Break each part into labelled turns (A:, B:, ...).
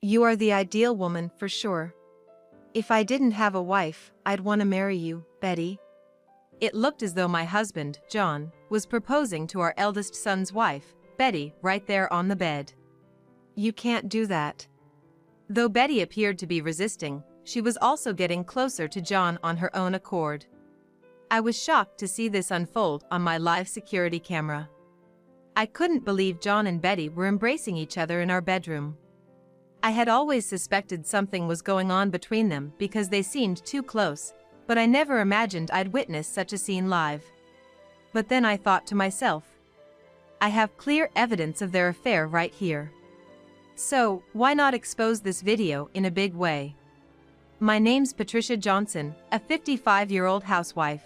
A: You are the ideal woman for sure. If I didn't have a wife, I'd want to marry you, Betty.
B: It looked as though my husband, John, was proposing to our eldest son's wife, Betty, right there on the bed.
A: You can't do that.
B: Though Betty appeared to be resisting, she was also getting closer to John on her own accord. I was shocked to see this unfold on my live security camera. I couldn't believe John and Betty were embracing each other in our bedroom. I had always suspected something was going on between them because they seemed too close, but I never imagined I'd witness such a scene live. But then I thought to myself, I have clear evidence of their affair right here. So, why not expose this video in a big way? My name's Patricia Johnson, a 55-year-old housewife.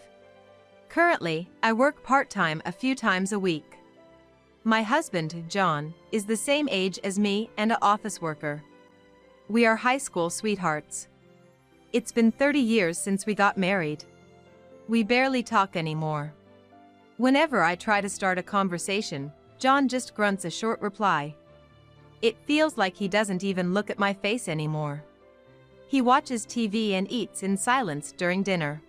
B: Currently, I work part-time a few times a week. My husband, John, is the same age as me and an office worker. We are high school sweethearts. It's been 30 years since we got married. We barely talk anymore. Whenever I try to start a conversation, John just grunts a short reply. It feels like he doesn't even look at my face anymore. He watches TV and eats in silence during dinner.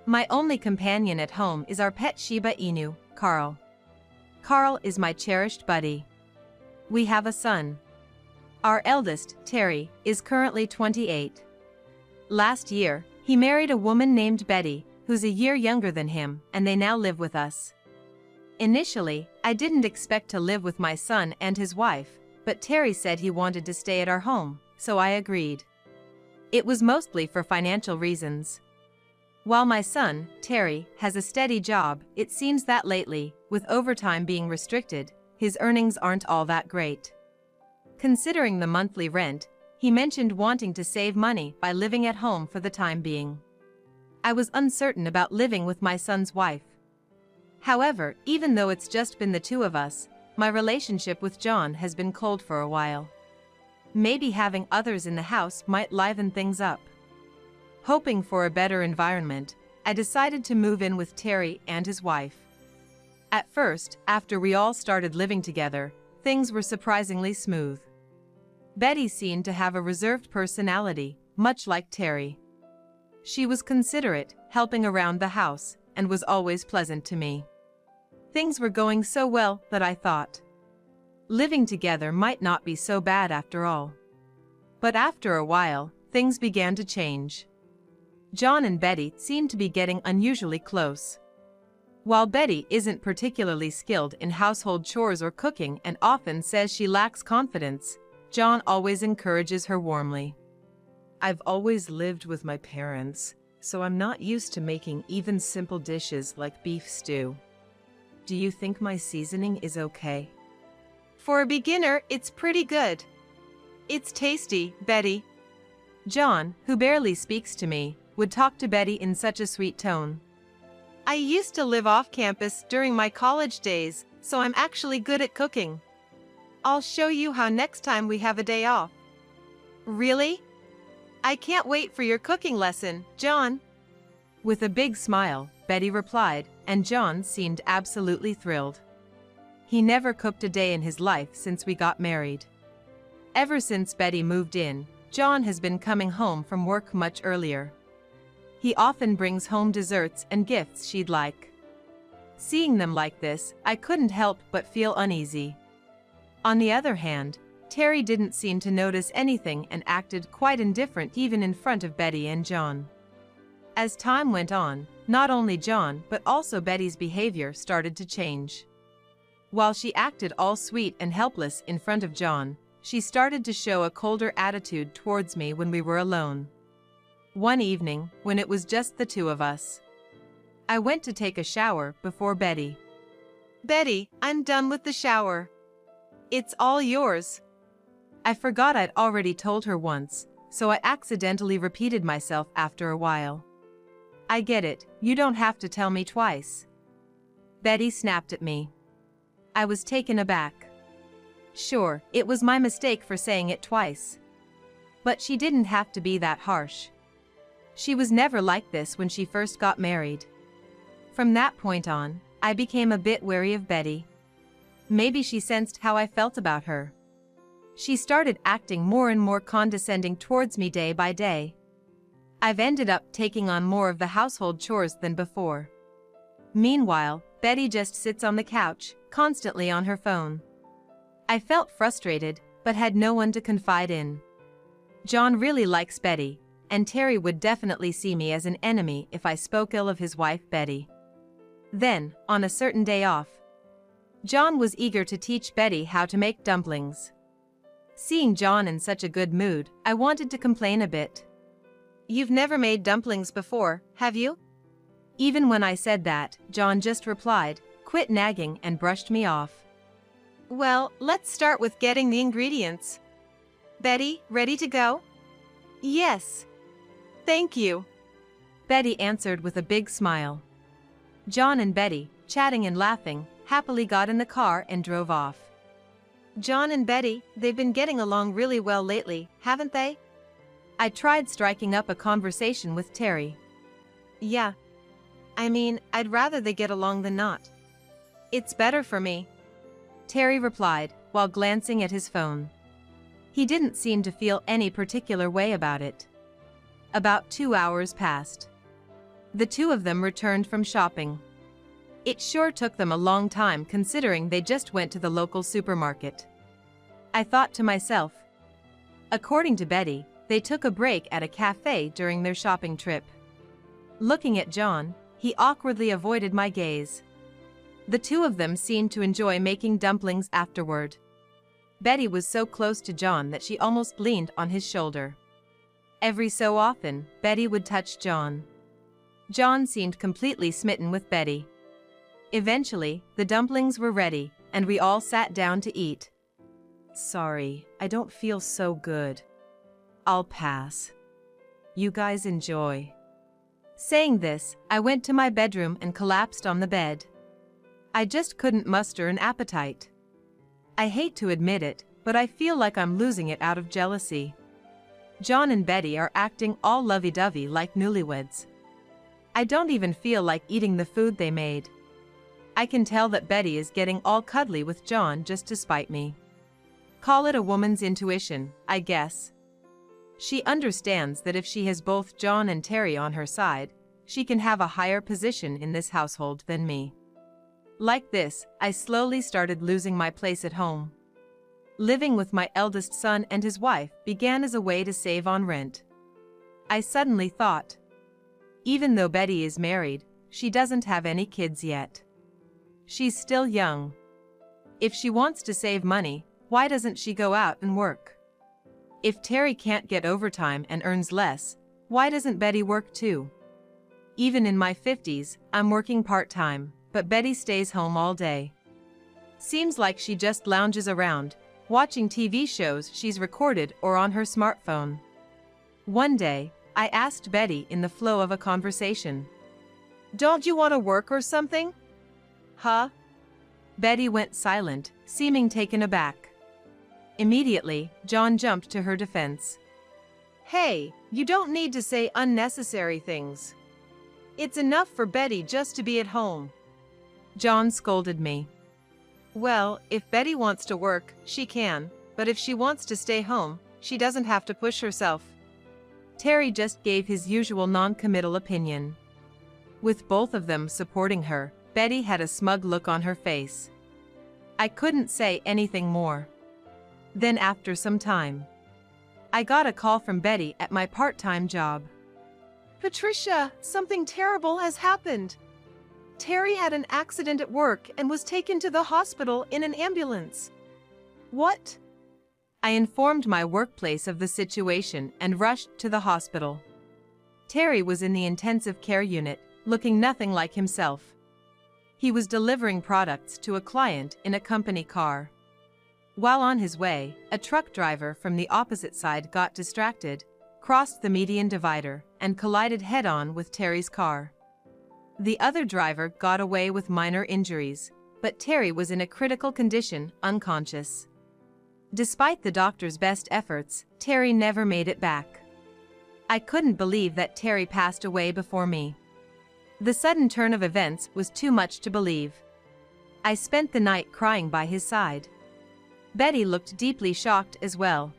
B: My only companion at home is our pet Shiba Inu, Carl. Carl is my cherished buddy. We have a son. Our eldest, Terry, is currently 28. Last year, he married a woman named Betty, who's a year younger than him, and they now live with us. Initially, I didn't expect to live with my son and his wife, but Terry said he wanted to stay at our home, so I agreed. It was mostly for financial reasons. While my son, Terry, has a steady job, it seems that lately, with overtime being restricted, his earnings aren't all that great. Considering the monthly rent, he mentioned wanting to save money by living at home for the time being. I was uncertain about living with my son's wife. However, even though it's just been the two of us, my relationship with John has been cold for a while. Maybe having others in the house might liven things up. Hoping for a better environment, I decided to move in with Terry and his wife. At first, after we all started living together, things were surprisingly smooth. Betty seemed to have a reserved personality, much like Terry. She was considerate, helping around the house, and was always pleasant to me. Things were going so well that I thought, living together might not be so bad after all. But after a while, things began to change. John and Betty seemed to be getting unusually close. While Betty isn't particularly skilled in household chores or cooking and often says she lacks confidence, John always encourages her warmly.
A: I've always lived with my parents, so I'm not used to making even simple dishes like beef stew. Do you think my seasoning is okay?
B: For a beginner, it's pretty good. It's tasty, Betty. John, who barely speaks to me, would talk to Betty in such a sweet tone. I used to live off campus during my college days, so I'm actually good at cooking. I'll show you how next time we have a day off. Really? I can't wait for your cooking lesson, John. With a big smile, Betty replied, and John seemed absolutely thrilled. He never cooked a day in his life since we got married. Ever since Betty moved in, John has been coming home from work much earlier. He often brings home desserts and gifts she'd like. Seeing them like this, I couldn't help but feel uneasy. On the other hand, Terry didn't seem to notice anything and acted quite indifferent even in front of Betty and John. As time went on, not only John but also Betty's behavior started to change. While she acted all sweet and helpless in front of John, she started to show a colder attitude towards me when we were alone. One evening, when it was just the two of us, I went to take a shower before Betty. Betty, I'm done with the shower. It's all yours. I forgot I'd already told her once, so I accidentally repeated myself after a while. I get it, you don't have to tell me twice. Betty snapped at me. I was taken aback. Sure, it was my mistake for saying it twice. But she didn't have to be that harsh. She was never like this when she first got married. From that point on, I became a bit wary of Betty. Maybe she sensed how I felt about her. She started acting more and more condescending towards me day by day. I've ended up taking on more of the household chores than before. Meanwhile, Betty just sits on the couch, constantly on her phone. I felt frustrated, but had no one to confide in. John really likes Betty, and Terry would definitely see me as an enemy if I spoke ill of his wife Betty. Then, on a certain day off, John was eager to teach Betty how to make dumplings. Seeing John in such a good mood, I wanted to complain a bit. "You've never made dumplings before, have you?" Even when I said that, John just replied, "Quit nagging," and brushed me off. "Well, let's start with getting the ingredients. Betty, ready to go?" "Yes. Thank you," Betty answered with a big smile. John and Betty, chatting and laughing, happily got in the car and drove off. "John and Betty, they've been getting along really well lately, haven't they?" I tried striking up a conversation with Terry. "Yeah. I mean, I'd rather they get along than not. It's better for me," Terry replied, while glancing at his phone. He didn't seem to feel any particular way about it. About 2 hours passed. The two of them returned from shopping. It sure took them a long time considering they just went to the local supermarket. I thought to myself. According to Betty, they took a break at a cafe during their shopping trip. Looking at John, he awkwardly avoided my gaze. The two of them seemed to enjoy making dumplings afterward. Betty was so close to John that she almost leaned on his shoulder. Every so often, Betty would touch John. John seemed completely smitten with Betty. Eventually, the dumplings were ready, and we all sat down to eat. "Sorry, I don't feel so good. I'll pass. You guys enjoy." Saying this, I went to my bedroom and collapsed on the bed. I just couldn't muster an appetite. I hate to admit it, but I feel like I'm losing it out of jealousy. John and Betty are acting all lovey-dovey like newlyweds. I don't even feel like eating the food they made. I can tell that Betty is getting all cuddly with John just to spite me. Call it a woman's intuition, I guess. She understands that if she has both John and Terry on her side, she can have a higher position in this household than me. Like this, I slowly started losing my place at home. Living with my eldest son and his wife began as a way to save on rent. I suddenly thought, even though Betty is married, she doesn't have any kids yet. She's still young. If she wants to save money, why doesn't she go out and work? If Terry can't get overtime and earns less, why doesn't Betty work too? Even in my 50s, I'm working part-time, but Betty stays home all day. Seems like she just lounges around, watching TV shows she's recorded or on her smartphone. One day, I asked Betty in the flow of a conversation, "Don't you want to work or something?" "Huh?" Betty went silent, seeming taken aback. Immediately, John jumped to her defense. "Hey, you don't need to say unnecessary things. It's enough for Betty just to be at home." John scolded me. "Well, if Betty wants to work, she can, but if she wants to stay home, she doesn't have to push herself." Terry just gave his usual non-committal opinion. With both of them supporting her, Betty had a smug look on her face. I couldn't say anything more. Then after some time, I got a call from Betty at my part-time job. "Patricia, something terrible has happened. Terry had an accident at work and was taken to the hospital in an ambulance." "What?" I informed my workplace of the situation and rushed to the hospital. Terry was in the intensive care unit, looking nothing like himself. He was delivering products to a client in a company car. While on his way, a truck driver from the opposite side got distracted, crossed the median divider, and collided head-on with Terry's car. The other driver got away with minor injuries, but Terry was in a critical condition, unconscious. Despite the doctor's best efforts, Terry never made it back. I couldn't believe that Terry passed away before me. The sudden turn of events was too much to believe. I spent the night crying by his side. Betty looked deeply shocked as well.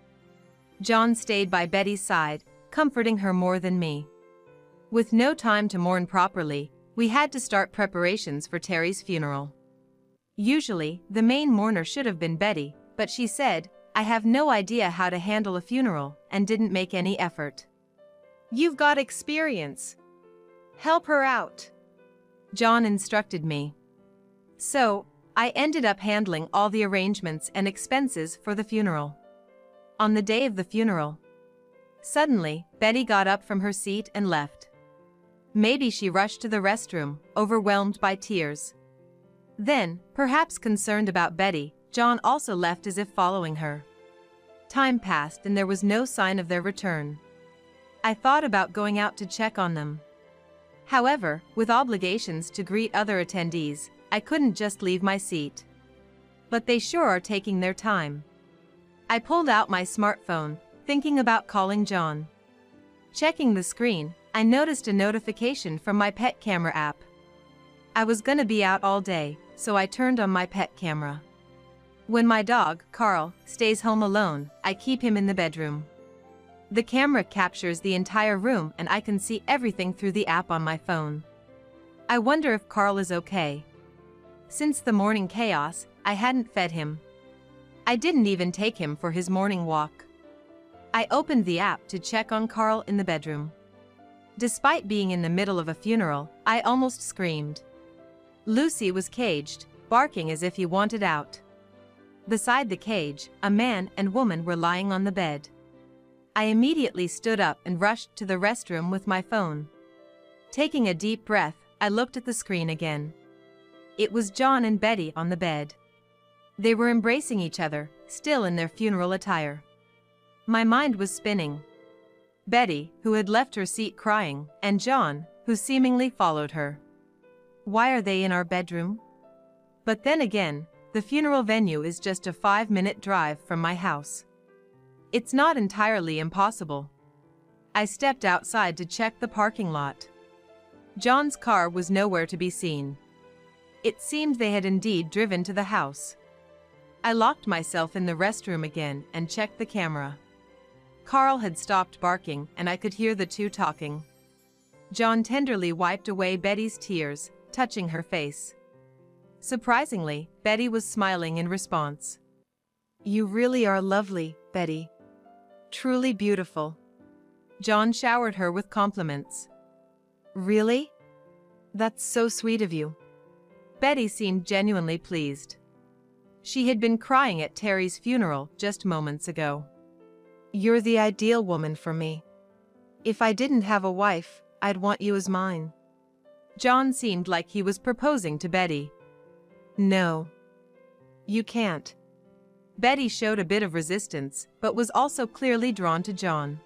B: John stayed by Betty's side, comforting her more than me. With no time to mourn properly, we had to start preparations for Terry's funeral. Usually, the main mourner should have been Betty, but she said, "I have no idea how to handle a funeral," and didn't make any effort.
A: "You've got experience. Help her out,"
B: John instructed me. So, I ended up handling all the arrangements and expenses for the funeral. On the day of the funeral, suddenly, Betty got up from her seat and left. Maybe she rushed to the restroom, overwhelmed by tears. Then, perhaps concerned about Betty, John also left as if following her. Time passed and there was no sign of their return. I thought about going out to check on them. However, with obligations to greet other attendees, I couldn't just leave my seat. But they sure are taking their time. I pulled out my smartphone, thinking about calling John. Checking the screen, I noticed a notification from my pet camera app. I was gonna be out all day, so I turned on my pet camera. When my dog, Carl, stays home alone, I keep him in the bedroom. The camera captures the entire room and I can see everything through the app on my phone. I wonder if Carl is okay. Since the morning chaos, I hadn't fed him. I didn't even take him for his morning walk. I opened the app to check on Carl in the bedroom. Despite being in the middle of a funeral, I almost screamed. Lucy was caged, barking as if he wanted out. Beside the cage, a man and woman were lying on the bed. I immediately stood up and rushed to the restroom with my phone. Taking a deep breath, I looked at the screen again. It was John and Betty on the bed. They were embracing each other, still in their funeral attire. My mind was spinning. Betty, who had left her seat crying, and John, who seemingly followed her. Why are they in our bedroom? But then again, the funeral venue is just a 5-minute drive from my house. It's not entirely impossible. I stepped outside to check the parking lot. John's car was nowhere to be seen. It seemed they had indeed driven to the house. I locked myself in the restroom again and checked the camera. Carl had stopped barking and I could hear the two talking. John tenderly wiped away Betty's tears, touching her face. Surprisingly, Betty was smiling in response.
A: "You really are lovely, Betty. Truly beautiful."
B: John showered her with compliments.
A: "Really? That's so sweet of you."
B: Betty seemed genuinely pleased. She had been crying at Terry's funeral just moments ago.
A: "You're the ideal woman for me. If I didn't have a wife, I'd want you as mine."
B: John seemed like he was proposing to Betty.
A: "No. You can't."
B: Betty showed a bit of resistance, but was also clearly drawn to John.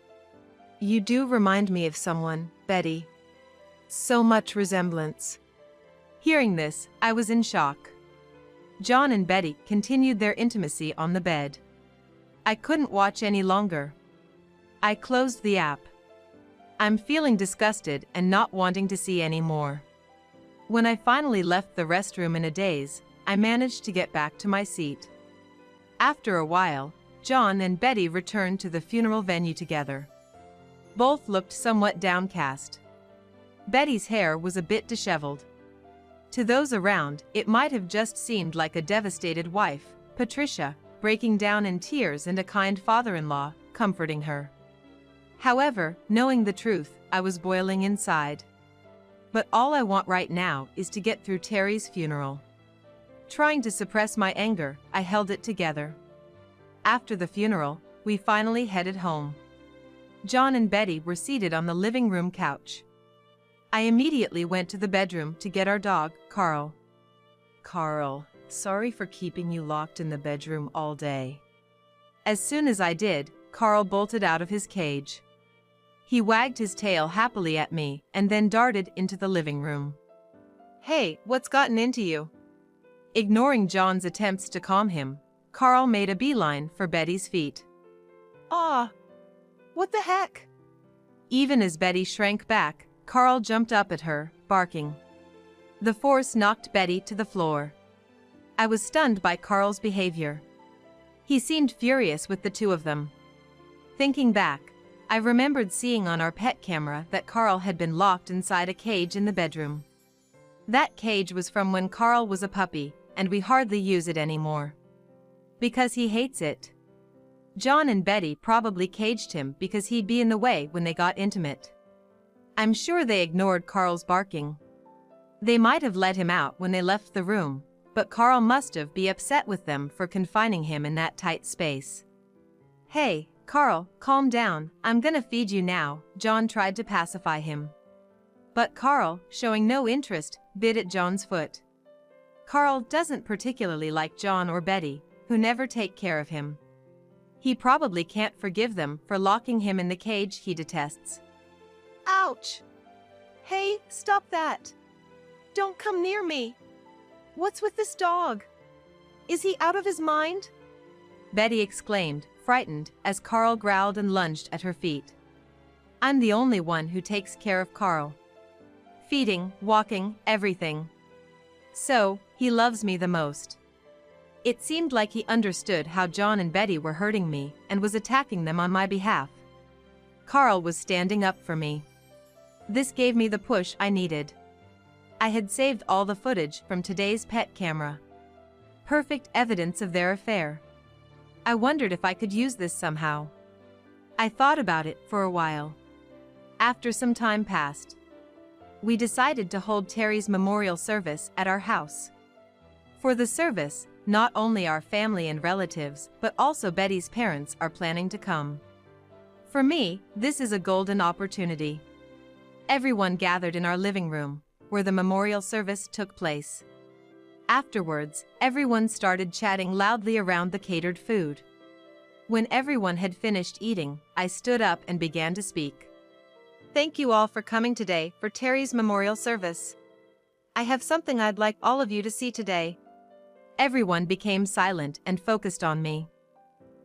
A: "You do remind me of someone, Betty. So much resemblance."
B: Hearing this, I was in shock. John and Betty continued their intimacy on the bed. I couldn't watch any longer. I closed the app. I'm feeling disgusted and not wanting to see any more. When I finally left the restroom in a daze, I managed to get back to my seat. After a while, John and Betty returned to the funeral venue together. Both looked somewhat downcast. Betty's hair was a bit disheveled. To those around, it might have just seemed like a devastated wife, Patricia, breaking down in tears and a kind father-in-law, comforting her. However, knowing the truth, I was boiling inside. But all I want right now is to get through Terry's funeral. Trying to suppress my anger, I held it together. After the funeral, we finally headed home. John and Betty were seated on the living room couch. I immediately went to the bedroom to get our dog, Carl.
A: "Carl, sorry for keeping you locked in the bedroom all day."
B: As soon as I did, Carl bolted out of his cage. He wagged his tail happily at me and then darted into the living room.
A: "Hey, what's gotten into you?"
B: Ignoring John's attempts to calm him, Carl made a beeline for Betty's feet.
A: "Aw, what the heck?"
B: Even as Betty shrank back, Carl jumped up at her, barking. The force knocked Betty to the floor. I was stunned by Carl's behavior. He seemed furious with the two of them. Thinking back, I remembered seeing on our pet camera that Carl had been locked inside a cage in the bedroom. That cage was from when Carl was a puppy, and we hardly use it anymore. Because he hates it. John and Betty probably caged him because he'd be in the way when they got intimate. I'm sure they ignored Carl's barking. They might have let him out when they left the room, but Carl must have been upset with them for confining him in that tight space. Hey, Carl, calm down, I'm gonna feed you now, John tried to pacify him. But Carl, showing no interest, bit at John's foot. Carl doesn't particularly like John or Betty, who never take care of him. He probably can't forgive them for locking him in the cage he detests.
A: Ouch! Hey, stop that! Don't come near me! What's with this dog? Is he out of his mind?
B: Betty exclaimed, frightened, as Carl growled and lunged at her feet. I'm the only one who takes care of Carl. Feeding, walking, everything. So, he loves me the most. It seemed like he understood how John and Betty were hurting me and was attacking them on my behalf. Carl was standing up for me. This gave me the push I needed. I had saved all the footage from today's pet camera. Perfect evidence of their affair. I wondered if I could use this somehow. I thought about it for a while. After some time passed, we decided to hold Terry's memorial service at our house. For the service, not only our family and relatives, but also Betty's parents are planning to come. For me, this is a golden opportunity. Everyone gathered in our living room, where the memorial service took place. Afterwards, everyone started chatting loudly around the catered food. When everyone had finished eating, I stood up and began to speak. Thank you all for coming today for Terry's memorial service. I have something I'd like all of you to see today. Everyone became silent and focused on me.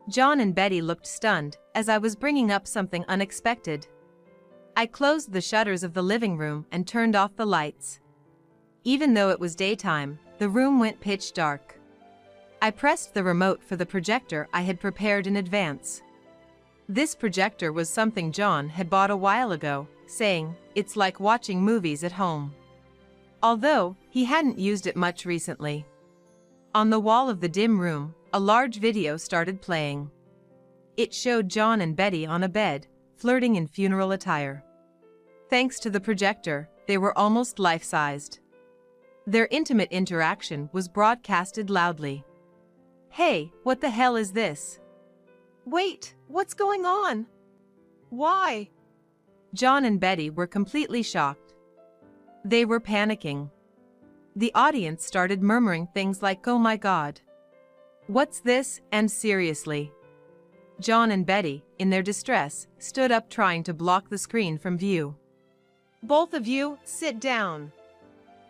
B: John and Betty looked stunned as I was bringing up something unexpected. I closed the shutters of the living room and turned off the lights. Even though it was daytime, the room went pitch dark. I pressed the remote for the projector I had prepared in advance. This projector was something John had bought a while ago, saying, "It's like watching movies at home." Although, he hadn't used it much recently. On the wall of the dim room, a large video started playing. It showed John and Betty on a bed, flirting in funeral attire. Thanks to the projector, they were almost life-sized. Their intimate interaction was broadcasted loudly. Hey, what the hell is this?
A: Wait, what's going on? Why?
B: John and Betty were completely shocked. They were panicking. The audience started murmuring things like, "Oh my God. What's this?" and "Seriously." John and Betty, in their distress, stood up trying to block the screen from view.
A: Both of you, sit down.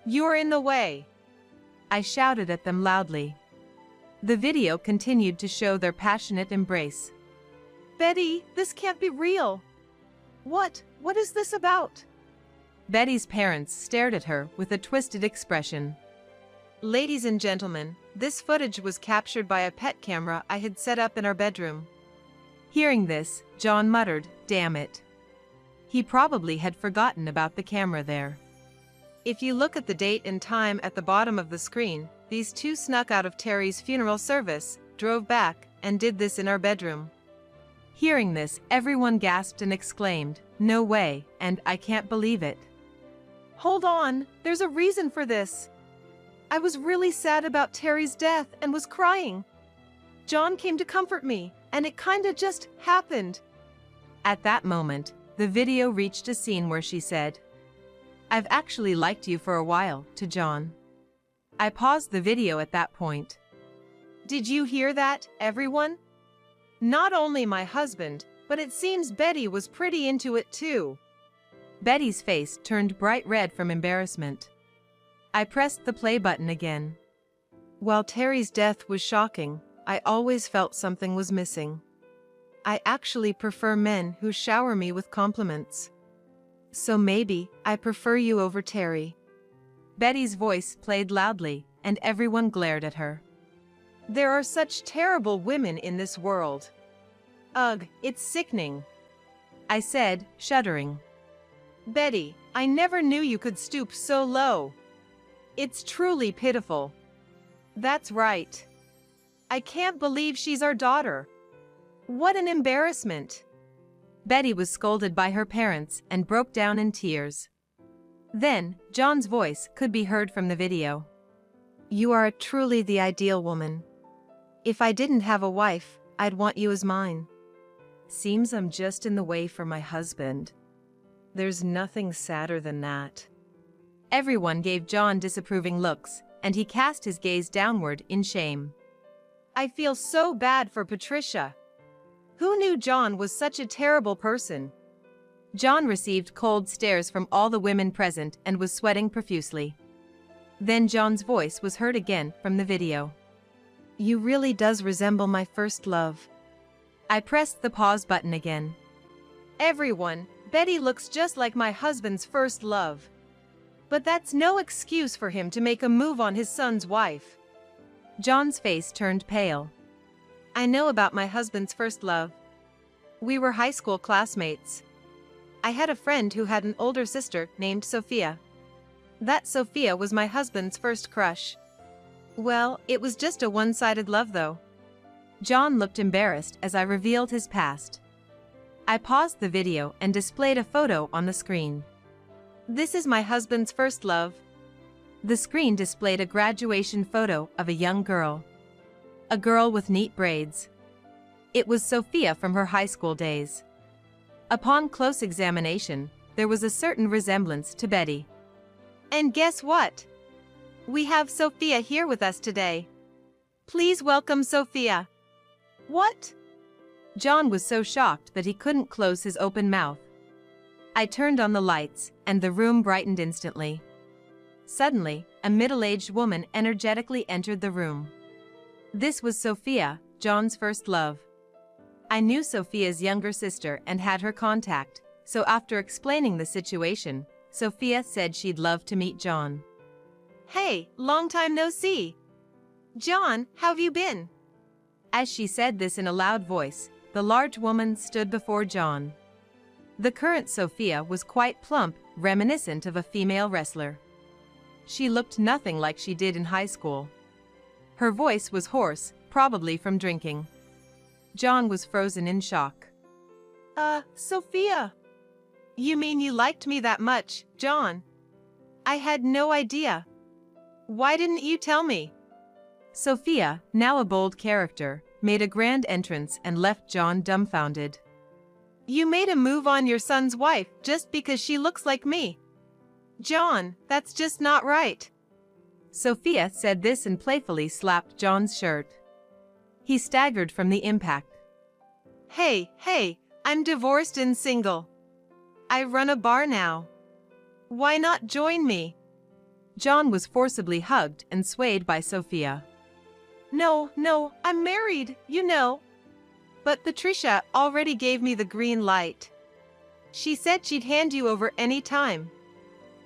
A: You're in the way.
B: I shouted at them loudly. The video continued to show their passionate embrace.
A: Betty, this can't be real. What is this about?
B: Betty's parents stared at her with a twisted expression.
A: Ladies and gentlemen, this footage was captured by a pet camera I had set up in our bedroom.
B: Hearing this, John muttered, "Damn it." He probably had forgotten about the camera there.
A: If you look at the date and time at the bottom of the screen, these two snuck out of Terry's funeral service, drove back, and did this in our bedroom.
B: Hearing this, everyone gasped and exclaimed, "No way," and "I can't believe it."
A: Hold on, there's a reason for this. I was really sad about Terry's death and was crying. John came to comfort me, and it kinda just happened.
B: At that moment, the video reached a scene where she said, "I've actually liked you for a while," to John. I paused the video at that point.
A: Did you hear that, everyone? Not only my husband, but it seems Betty was pretty into it too.
B: Betty's face turned bright red from embarrassment. I pressed the play button again.
A: While Terry's death was shocking, I always felt something was missing. I actually prefer men who shower me with compliments. So maybe I prefer you over Terry.
B: Betty's voice played loudly, and everyone glared at her.
A: There are such terrible women in this world. Ugh, it's sickening,
B: I said, shuddering.
A: Betty, I never knew you could stoop so low. It's truly pitiful. That's right. I can't believe she's our daughter. What an embarrassment.
B: Betty was scolded by her parents and broke down in tears. Then, John's voice could be heard from the video.
A: You are truly the ideal woman. If I didn't have a wife, I'd want you as mine. Seems I'm just in the way for my husband. There's nothing sadder than that.
B: Everyone gave John disapproving looks, and he cast his gaze downward in shame.
A: I feel so bad for Patricia. Who knew John was such a terrible person?
B: John received cold stares from all the women present and was sweating profusely. Then John's voice was heard again from the video.
A: You really does resemble my first love.
B: I pressed the pause button again.
A: Everyone, Betty looks just like my husband's first love. But that's no excuse for him to make a move on his son's wife.
B: John's face turned pale.
A: I know about my husband's first love. We were high school classmates. I had a friend who had an older sister named Sophia. That Sophia was my husband's first crush. Well, it was just a one-sided love though.
B: John looked embarrassed as I revealed his past. I paused the video and displayed a photo on the screen.
A: This is my husband's first love.
B: The screen displayed a graduation photo of a young girl. A girl with neat braids. It was Sophia from her high school days. Upon close examination, there was a certain resemblance to Betty.
A: And guess what? We have Sophia here with us today. Please welcome Sophia. What?
B: John was so shocked that he couldn't close his open mouth. I turned on the lights, and the room brightened instantly. Suddenly, a middle-aged woman energetically entered the room. This was Sophia, John's first love. I knew Sophia's younger sister and had her contact, so after explaining the situation, Sophia said she'd love to meet John.
A: Hey, long time no see. John, how've you been?
B: As she said this in a loud voice, the large woman stood before John. The current Sophia was quite plump, reminiscent of a female wrestler. She looked nothing like she did in high school. Her voice was hoarse, probably from drinking. John was frozen in shock.
A: Sophia. You mean you liked me that much, John? I had no idea. Why didn't you tell me?
B: Sophia, now a bold character, made a grand entrance and left John dumbfounded.
A: You made a move on your son's wife just because she looks like me. John, that's just not right.
B: Sophia said this and playfully slapped John's shirt. He staggered from the impact.
A: Hey, I'm divorced and single. I run a bar now. Why not join me?
B: John was forcibly hugged and swayed by Sophia.
A: No, I'm married, you know. But Patricia already gave me the green light. She said she'd hand you over any time.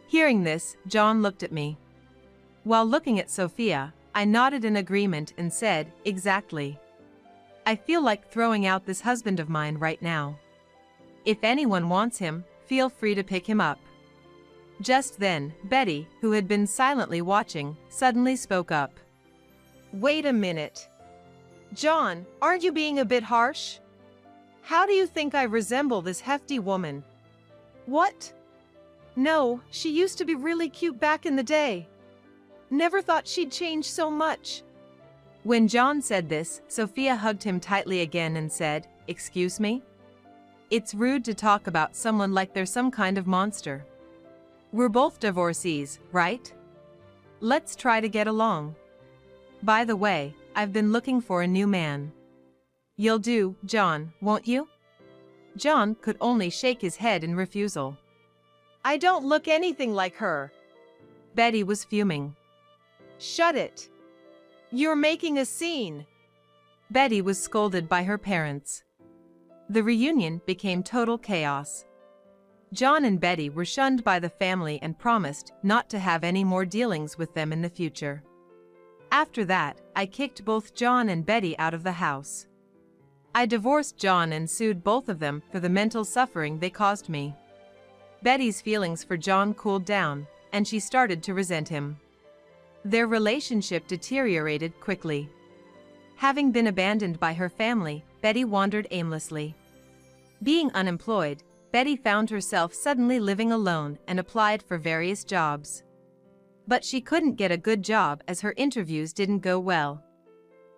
B: Hearing this, John looked at me. While looking at Sophia, I nodded in agreement and said, exactly. I feel like throwing out this husband of mine right now. If anyone wants him, feel free to pick him up. Just then, Betty, who had been silently watching, suddenly spoke up.
A: Wait a minute. John, aren't you being a bit harsh? How do you think I resemble this hefty woman? What? No, she used to be really cute back in the day. Never thought she'd change so much.
B: When John said this, Sophia hugged him tightly again and said, Excuse me? It's rude to talk about someone like they're some kind of monster. We're both divorcees, right? Let's try to get along. By the way, I've been looking for a new man. You'll do, John, won't you? John could only shake his head in refusal.
A: I don't look anything like her.
B: Betty was fuming.
A: Shut it. You're making a scene.
B: Betty was scolded by her parents. The reunion became total chaos. John and Betty were shunned by the family and promised not to have any more dealings with them in the future. After that, I kicked both John and Betty out of the house. I divorced John and sued both of them for the mental suffering they caused me. Betty's feelings for John cooled down, and she started to resent him. Their relationship deteriorated quickly. Having been abandoned by her family, Betty wandered aimlessly. Being unemployed, Betty found herself suddenly living alone and applied for various jobs. But she couldn't get a good job as her interviews didn't go well.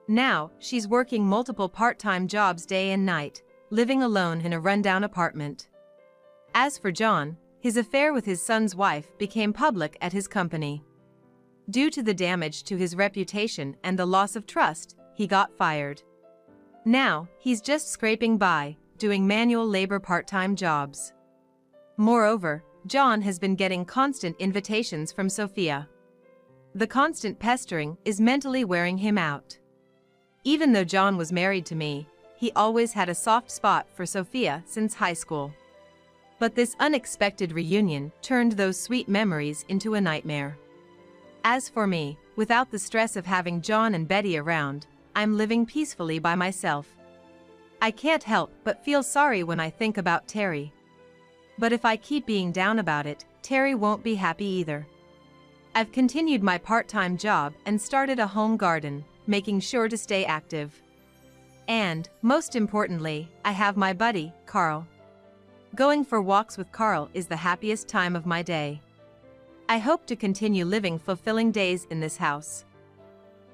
B: Now, she's working multiple part-time jobs day and night, living alone in a rundown apartment. As for John, his affair with his son's wife became public at his company. Due to the damage to his reputation and the loss of trust, he got fired. Now, he's just scraping by, doing manual labor part-time jobs. Moreover, John has been getting constant invitations from Sophia. The constant pestering is mentally wearing him out. Even though John was married to me, he always had a soft spot for Sophia since high school. But this unexpected reunion turned those sweet memories into a nightmare. As for me, without the stress of having John and Betty around, I'm living peacefully by myself. I can't help but feel sorry when I think about Terry. But if I keep being down about it, Terry won't be happy either. I've continued my part-time job and started a home garden, making sure to stay active. And, most importantly, I have my buddy, Carl. Going for walks with Carl is the happiest time of my day. I hope to continue living fulfilling days in this house.